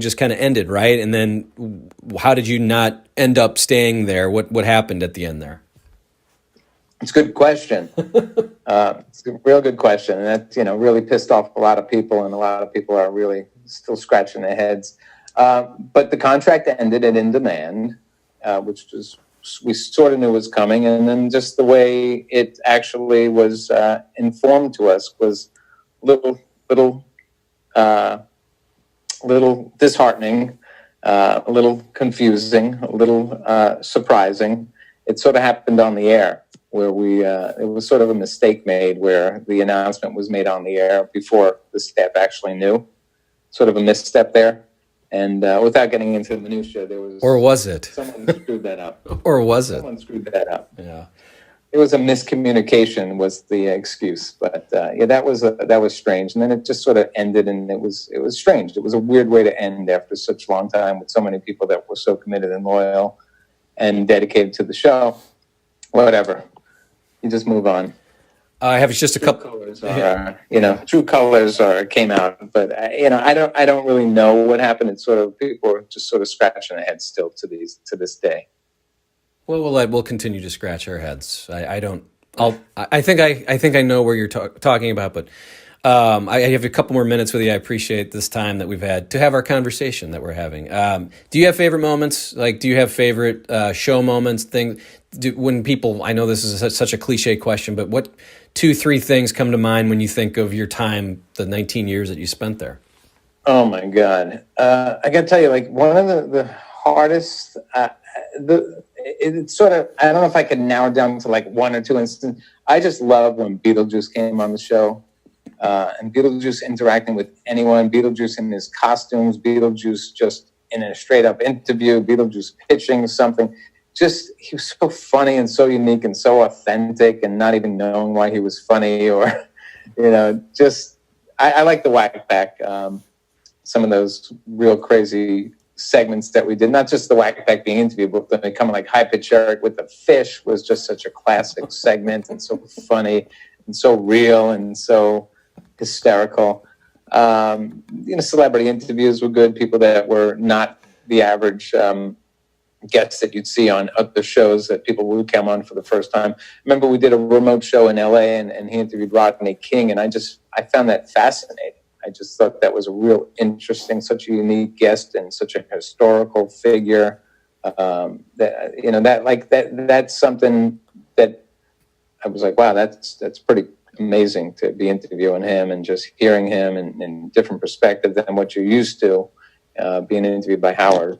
just kind of ended, right? And then how did you not end up staying there? What happened at the end there? It's a good question. It's a real good question. And that, really pissed off a lot of people, and a lot of people are really still scratching their heads. But the contract ended at In Demand, which we sort of knew was coming. And then just the way it actually was informed to us was little disheartening, a little confusing, a little surprising. It sort of happened on the air, where it was sort of a mistake made, where the announcement was made on the air before the staff actually knew. Sort of a misstep there. And without getting into the minutia, there was... Or was it? Someone screwed that up. Or was it? Someone screwed that up. Yeah. It was a miscommunication was the excuse. But that was strange. And then it just sort of ended, and it was strange. It was a weird way to end after such a long time with so many people that were so committed and loyal and dedicated to the show. Whatever. You just move on. I have just a couple. True colors came out, but I don't really know what happened. It's sort of people are just sort of scratching their heads still to this day. Well, we'll continue to scratch our heads. I think I know where you're talking about, but I have a couple more minutes with you. I appreciate this time that we've had to have our conversation that we're having. Do you have favorite moments? Like, do you have favorite show moments? When people, I know this is such a cliche question, but what 2-3 things come to mind when you think of your time, the 19 years that you spent there? Oh my God. I got to tell you, like, one of the hardest, it's sort of, I don't know if I could narrow it down to like 1 or 2 instances. I just love when Beetlejuice came on the show, and Beetlejuice interacting with anyone, Beetlejuice in his costumes, Beetlejuice just in a straight up interview, Beetlejuice pitching something. Just, he was so funny and so unique and so authentic, and not even knowing why he was funny, or, just, I like the whack back, some of those real crazy segments that we did, not just the whack back being interviewed, but then coming like High Pitch Eric with the fish was just such a classic segment, and so funny and so real and so hysterical. Celebrity interviews were good, people that were not the average, guests that you'd see on other shows that people would come on for the first time. Remember, we did a remote show in LA, and he interviewed Rodney King, and I found that fascinating. I just thought that was a real interesting, such a unique guest and such a historical figure. That's something that I was like, wow, that's pretty amazing to be interviewing him and just hearing him in different perspective than what you're used to being interviewed by Howard.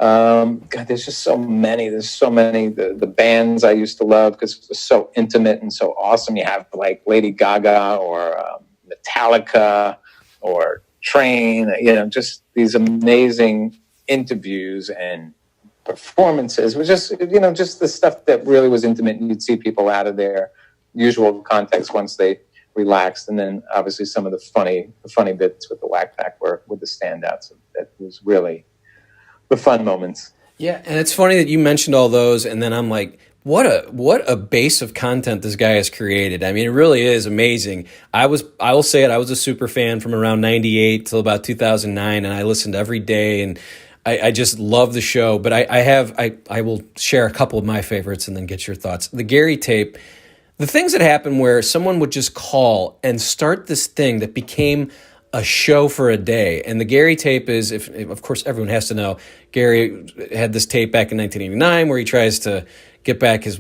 God, there's just so many. There's so many. The bands I used to love because it was so intimate and so awesome. You have like Lady Gaga or Metallica or Train. Just these amazing interviews and performances. It was just just the stuff that really was intimate, and you'd see people out of their usual context once they relaxed. And then obviously some of the funny bits with the whack pack were the standouts. That was really the fun moments. Yeah, and it's funny that you mentioned all those, and then I'm like, what a base of content this guy has created. I mean, it really is amazing. I will say it, I was a super fan from around 98 till about 2009, and I listened every day, and I just love the show. But I will share a couple of my favorites and then get your thoughts. The Gary tape, the things that happened where someone would just call and start this thing that became a show for a day. And the Gary tape is, of course, everyone has to know, Gary had this tape back in 1989 where he tries to get back his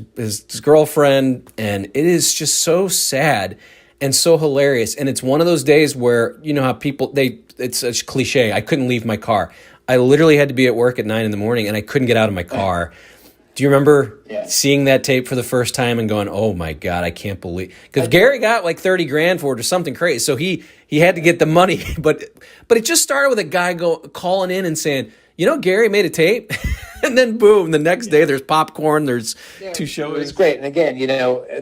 girlfriend. And it is just so sad and so hilarious. And it's one of those days where, you know how people, it's such cliche. I couldn't leave my car. I literally had to be at work at 9 a.m. and I couldn't get out of my car. Do you remember seeing that tape for the first time and going, oh my God, I can't believe, because Gary got like 30 grand for it or something crazy. So he had to get the money, but it just started with a guy calling in and saying, Gary made a tape, and then boom, the next day there's popcorn, there's 2 shows. It was great. And again,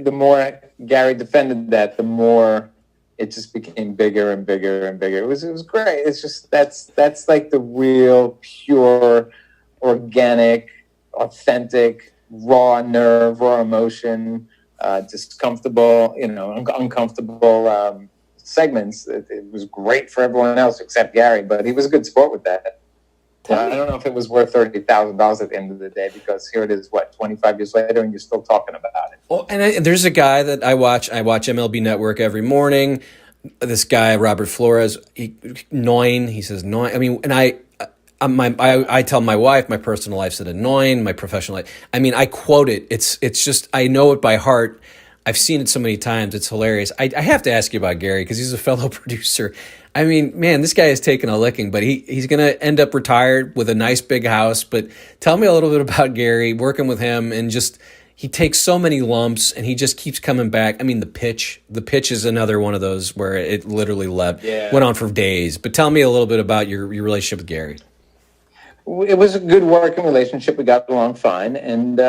the more Gary defended that, the more it just became bigger and bigger and bigger. It was great. It's just, that's like the real pure, organic, authentic, raw nerve, raw emotion, discomfortable, uncomfortable segments. It was great for everyone else except Gary, but he was a good sport with that. I don't know if it was worth $30,000 at the end of the day, because here it is, 25 years later, and you're still talking about it. Well, and there's a guy that I watch MLB Network every morning. This guy, Robert Flores, annoying. He says annoying. I mean, and I tell my wife, my personal life said annoying, my professional life. I mean, I quote it. It's just, I know it by heart. I've seen it so many times. It's hilarious. I have to ask you about Gary, because he's a fellow producer. I mean, man, this guy has taken a licking, but he's going to end up retired with a nice big house. But tell me a little bit about Gary, working with him, and just, he takes so many lumps and he just keeps coming back. I mean, the pitch is another one of those where it literally went on for days. But tell me a little bit about your relationship with Gary. It was a good working relationship. We got along fine, and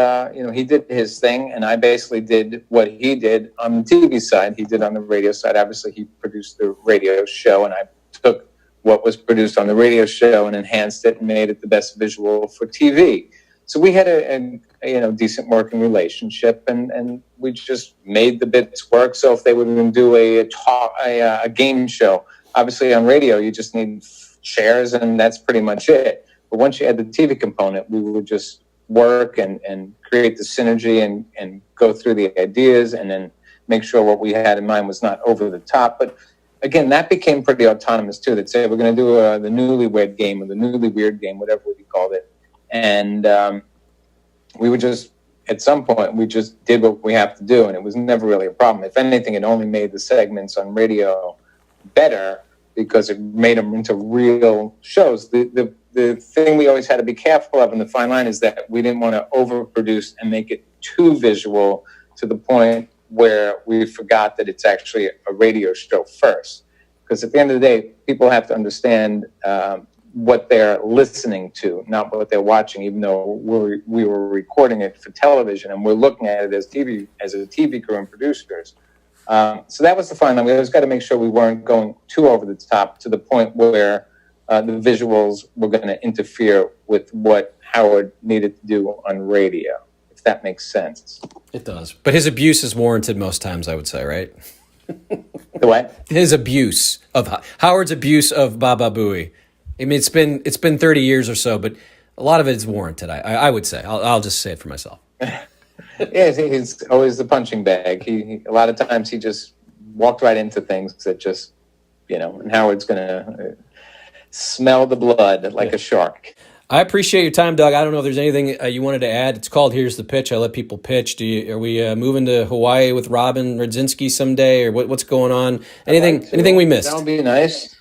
he did his thing, and I basically did what he did on the TV side. He did on the radio side. Obviously, he produced the radio show, and I took what was produced on the radio show and enhanced it and made it the best visual for TV. So we had a decent working relationship, and we just made the bits work. So if they were going to do a game show, obviously on radio you just need chairs, and that's pretty much it. But once you add the TV component, we would just work and create the synergy and go through the ideas, and then make sure what we had in mind was not over the top. But again, that became pretty autonomous too. They'd say, we're going to do the Newlywed Game or the Newly Weird Game, whatever we called it. And we would just, at some point, we just did what we have to do, and it was never really a problem. If anything, it only made the segments on radio better, because it made them into real shows. The thing we always had to be careful of in the fine line is that we didn't want to overproduce and make it too visual to the point where we forgot that it's actually a radio show first. Because at the end of the day, people have to understand what they're listening to, not what they're watching, even though we were recording it for television and we're looking at it as a TV crew and producers. So that was the fine line. We always got to make sure we weren't going too over the top to the point where the visuals were going to interfere with what Howard needed to do on radio, if that makes sense. It does. But his abuse is warranted most times, I would say, right? The what? Howard's abuse of Baba Booey. I mean, it's been 30 years or so, but a lot of it is warranted, I would say. I'll just say it for myself. Yeah, he's always the punching bag. He a lot of times he just walked right into things that just, and Howard's going to smell the blood like a shark. I appreciate your time, Doug. I don't know if there's anything you wanted to add. It's called Here's the Pitch. I let people pitch. Are we moving to Hawaii with Robin Radzinski someday, or what's going on? Anything we missed? That would be nice.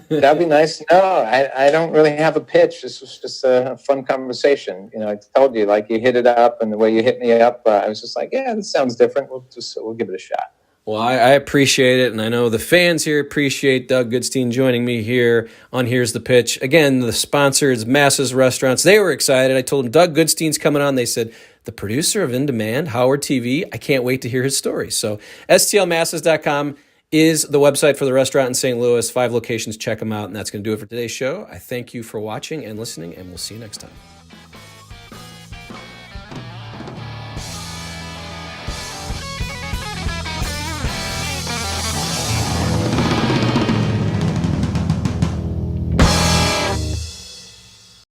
That would be nice. No, I don't really have a pitch. This was just a fun conversation. I told you, like, you hit it up, and the way you hit me up, I was just like, yeah, this sounds different. We'll give it a shot. Well, I appreciate it, and I know the fans here appreciate Doug Goodstein joining me here on Here's the Pitch. Again, the sponsor is Massa's Restaurants. They were excited. I told them Doug Goodstein's coming on. They said, the producer of In Demand, Howard TV, I can't wait to hear his story. So stlmassas.com is the website for the restaurant in St. Louis. 5 locations. Check them out, and that's going to do it for today's show. I thank you for watching and listening, and we'll see you next time.